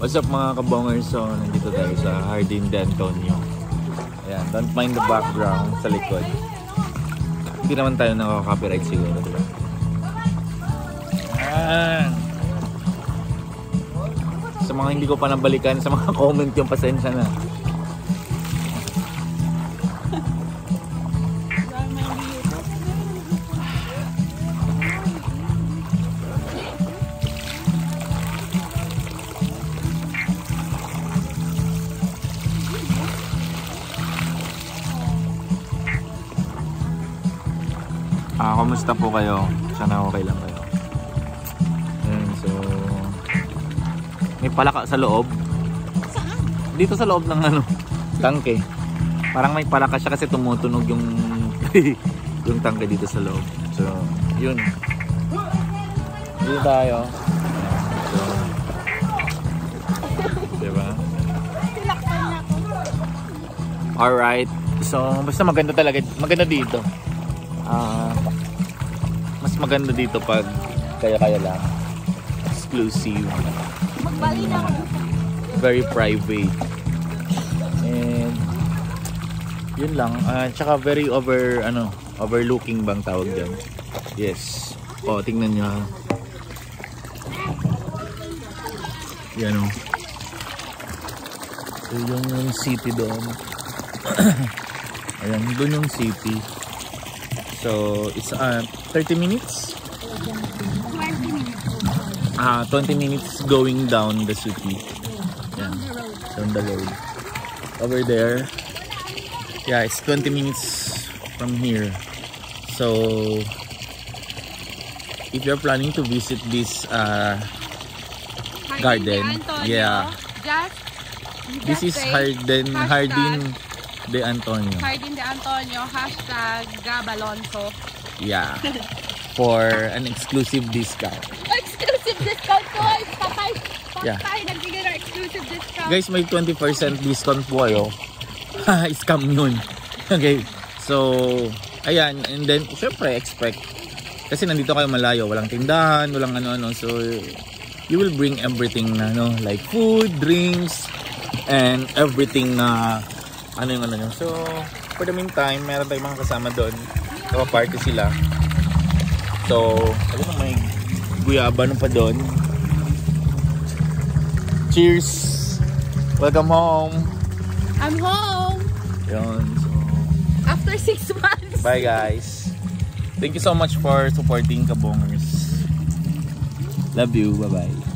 What's up mga kabongers? So, nandito tayo sa Jardín de Antonio. Ayan, don't mind the background sa likod. Hindi naman tayo nakaka-copyright siguro, diba? Ayan. Sa mga hindi ko pa nabalikan, sa mga comment yung pasensya na. Kumusta po kayo? Sana okay lang kayo. Ayan, so may palaka sa loob. Saan? Dito sa loob ng tangke. Parang may palaka siya kasi tumutunog yung yung tangke dito sa loob. So, yun. Dito tayo. So, diba? Alright. So, basta maganda talaga. Maganda dito. Mas maganda dito pag kaya-kaya lang. Exclusive. Magbali na ako. Very private. And yun lang. Tsaka very overlooking bang tawag dyan. Yes. O, tingnan nyo. Yan o. So, yung city doon. Ayan, doon yung city. So, it's 30 minutes? 20 minutes. 20 minutes going down the city. Yeah. Down the road. Over there. Yeah, it's 20 minutes from here. So, if you're planning to visit this garden, yeah. This is Jardín de Antonio. Jardín de Antonio, #Gabalonso. Yeah. For an exclusive discount. Exclusive discount guys! Yeah. Patay, nagbigay ng exclusive discount. Guys, may 20% discount po kayo. Scam yun. Okay. So, ayan. And then, syempre, expect. Kasi nandito kayo malayo. Walang tindahan, walang ano-ano. So, you will bring everything na, like food, drinks, and everything na ano nyo. So, for the meantime, meron tayong mga kasama doon. Party sila. So, alam mo, may guyabano pa doon. Cheers! Welcome home! I'm home! Yun. So, after 6 months! bye guys! Thank you so much for supporting Kabongers. Love you. Bye-bye.